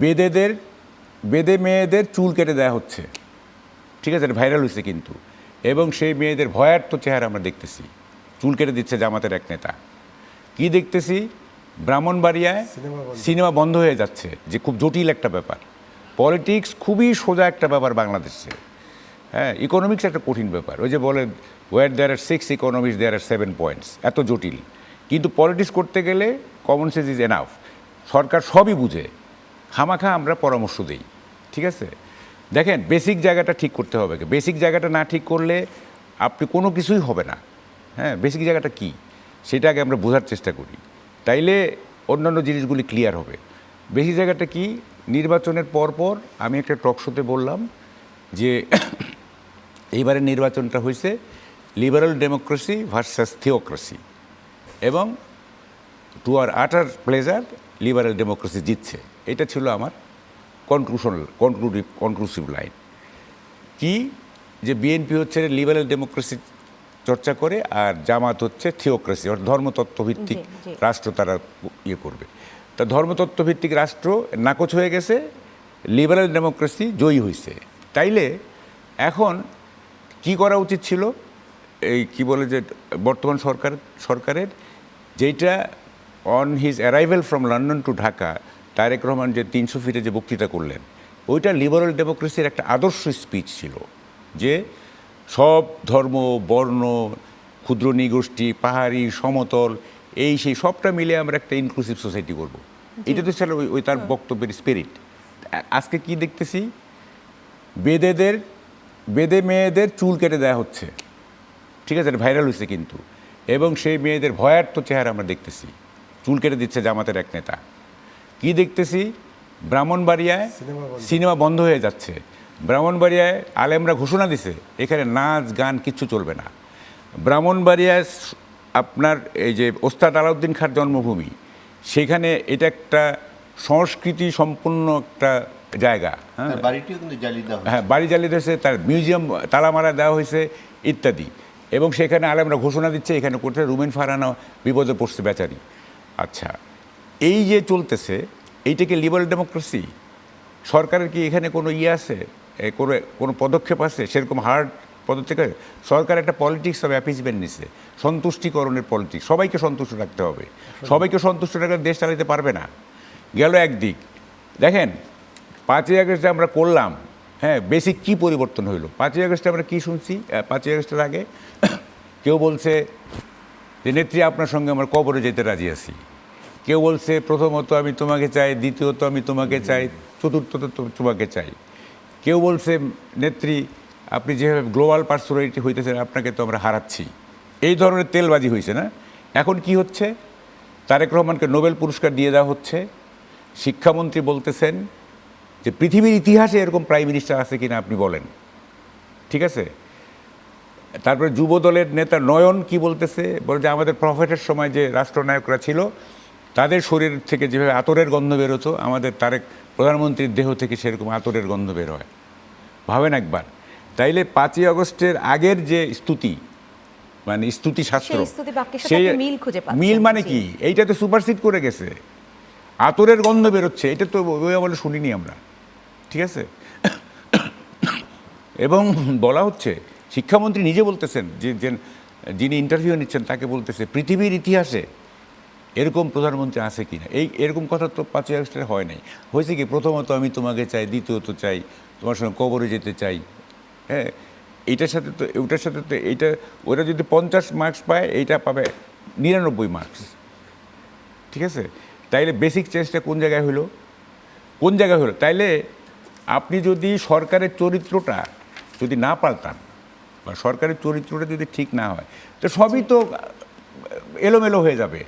বেদেদের বেদে মেয়েদের চুল কেটে দেওয়া হচ্ছে, ঠিক আছে, এটা ভাইরাল হয়েছে কিন্তু। এবং সেই মেয়েদের ভয়ার্থ চেহারা আমরা দেখতেছি, চুল কেটে দিচ্ছে জামাতের এক নেতা। কি দেখতেছি, ব্রাহ্মণবাড়িয়ায় সিনেমা বন্ধ হয়ে যাচ্ছে, যে খুব জটিল একটা ব্যাপার। পলিটিক্স খুবই সোজা একটা ব্যাপার বাংলাদেশে, হ্যাঁ। ইকোনমিক্স একটা কঠিন ব্যাপার, ওই যে বলে ওয়ার দেয়ার আর 6 ইকোনমিক্স দেয়ার আর 7 পয়েন্টস, এত জটিল। কিন্তু পলিটিক্স করতে গেলে কমন সেন্স ইজ এনাফ। সরকার সবই বুঝে, খামাখা আমরা পরামর্শ দিই, ঠিক আছে। দেখেন, বেসিক জায়গাটা ঠিক করতে হবে। বেসিক জায়গাটা না ঠিক করলে আপনি কোনো কিছুই হবে না, হ্যাঁ। বেসিক জায়গাটা কি সেটা আগে আমরা বোঝার চেষ্টা করি, তাইলে অন্যান্য জিনিসগুলি ক্লিয়ার হবে। বেসিক জায়গাটা কি, নির্বাচনের পরপর আমি একটা টক শোতে বললাম যে এইবারের নির্বাচনটা হয়েছে লিবারাল ডেমোক্রেসি ভার্সাস থিওক্রেসি, এবং টু আর আটার প্লেজার লিবারাল ডেমোক্রেসি জিতছে। এটা ছিল আমার কনক্লুসিভ লাইন। কি, যে বিএনপি হচ্ছে লিবারাল ডেমোক্রেসি চর্চা করে, আর জামাত হচ্ছে থিওক্রেসি, অর্থাৎ ধর্মতত্ত্বভিত্তিক রাষ্ট্র তারা ইয়ে করবে। তা ধর্মতত্ত্বভিত্তিক রাষ্ট্র নাকচ হয়ে গেছে, লিবারাল ডেমোক্রেসি জয়ী হয়েছে। তাইলে এখন কি করা উচিত ছিল, এই কি বলে যে বর্তমান সরকারের যেটা on his arrival from London to Dhaka Tarique Rahman যে 300 ফিটে যে বক্তৃতা করলেন, ওইটা লিবারাল ডেমোক্রেসির একটা আদর্শ স্পিচ ছিল, যে সব ধর্ম, বর্ণ, ক্ষুদ্র নৃগোষ্ঠী, পাহাড়ি, সমতল, এই সেই সবটা মিলে আমরা একটা ইনক্লুসিভ সোসাইটি করব। এটা তো ছিল ওই তার বক্তব্যের স্পিরিট। আজকে কি দেখতেছি, বেদে মেয়েদের চুল কেটে দেওয়া হচ্ছে, ঠিক আছে, এটা ভাইরাল হয়েছে কিন্তু। এবং সেই মেয়েদের ভয়ার্থ চেহারা আমরা দেখতেছি, চুল কেটে দিচ্ছে জামাতের এক নেতা। কি দেখতেছি, ব্রাহ্মণবাড়িয়ায় সিনেমা বন্ধ হয়ে যাচ্ছে। ব্রাহ্মণবাড়িয়ায় আলেমরা ঘোষণা দিছে এখানে নাচ গান কিচ্ছু চলবে না। ব্রাহ্মণবাড়িয়ায় আপনার এই যে ওস্তাদ আলাউদ্দিন খাঁর জন্মভূমি, সেখানে এটা একটা সংস্কৃতি সম্পন্ন একটা জায়গা, হ্যাঁ। হ্যাঁ, বাড়ি জ্বালিয়ে দিয়েছে, তার মিউজিয়াম তালামারা দেওয়া হয়েছে ইত্যাদি। এবং সেখানে আলেমরা ঘোষণা দিচ্ছে এখানে করতে, রুমেন ফারহানা বিপদে পড়ছে বেচারি। আচ্ছা, এই যে চলতেছে, এইটাকে লিবারাল ডেমোক্রেসি? সরকারের কি এখানে কোনো ইয়ে আছে, কোনো পদক্ষেপ আছে সেরকম হার্ড পদক্ষেপ? সরকার একটা পলিটিক্স অফ অ্যাপিজমেন্ট নিছে, সন্তুষ্টিকরণের পলিটিক্স। সবাইকে সন্তুষ্ট রাখতে হবে, সবাইকে সন্তুষ্ট রাখলে দেশ চালাতে পারবে না। গেল একদিক। দেখেন 5ই আগস্টে আমরা করলাম, হ্যাঁ, বেসিক কি পরিবর্তন হইল? 5ই আগস্টে আমরা কি শুনছি? 5ই আগস্টের আগে কেউ বলছে যে নেত্রী আপনার সঙ্গে আমার কবরে যেতে রাজি আছি। কেউ বলছে প্রথমত আমি তোমাকে চাই, দ্বিতীয়ত আমি তোমাকে চাই, চতুর্থত তোমাকে চাই। কেউ বলছে নেত্রী আপনি যেভাবে গ্লোবাল পার্সোনালিটি হইতেছেন আপনাকে তো আমরা হারাচ্ছি। এই ধরনের তেলবাজি হয়েছে না? এখন কি হচ্ছে, তারেক রহমানকে নোবেল পুরস্কার দিয়ে দেওয়া হচ্ছে। শিক্ষামন্ত্রী বলতেছেন যে পৃথিবীর ইতিহাসে এরকম প্রাইম মিনিস্টার আছে কিনা আপনি বলেন, ঠিক আছে। তারপরে যুব দলের নেতা নয়ন কি বলতেছে, বলে যে আমাদের প্রফেটের সময় যে রাষ্ট্রনায়করা ছিল তাদের শরীর থেকে যেভাবে আতরের গন্ধ বেরোতো, আমাদের তারেক প্রধানমন্ত্রীর দেহ থেকে সেরকম আতরের গন্ধ বের হয়। ভাবেন একবার। তাইলে 5ই আগস্টের আগের যে স্তুতি, মানে স্তুতি শাস্ত্র, সেই মিল মানে কি, এইটা তো সুপারসিড করে গেছে। আতরের গন্ধ বেরোচ্ছে, এটা তো ওই আমলে শুনিনি আমরা, ঠিক আছে। এবং বলা হচ্ছে, শিক্ষামন্ত্রী নিজে বলতেছেন, যে যিনি ইন্টারভিউ নিচ্ছেন তাকে বলতেছে পৃথিবীর ইতিহাসে এরকম প্রধানমন্ত্রী আছে কি না। এরকম কথা তো 5ই আগস্টে হয় নাই। হয়েছে কি, প্রথমত আমি তোমাকে চাই, দ্বিতীয়ত চাই তোমার সঙ্গে কবরে যেতে চাই, হ্যাঁ। এইটার সাথে তো ওটার সাথে তো এইটা, ওরা যদি 50 মার্কস পায় এইটা পাবে 99 মার্কস, ঠিক আছে। তাইলে বেসিক চেঞ্জটা কোন জায়গায় হলো? তাইলে আপনি যদি সরকারের চরিত্রটা যদি না পাল্টান, বা সরকারের চরিত্রটা যদি ঠিক না হয়, তো সবই তো এলোমেলো হয়ে যাবে।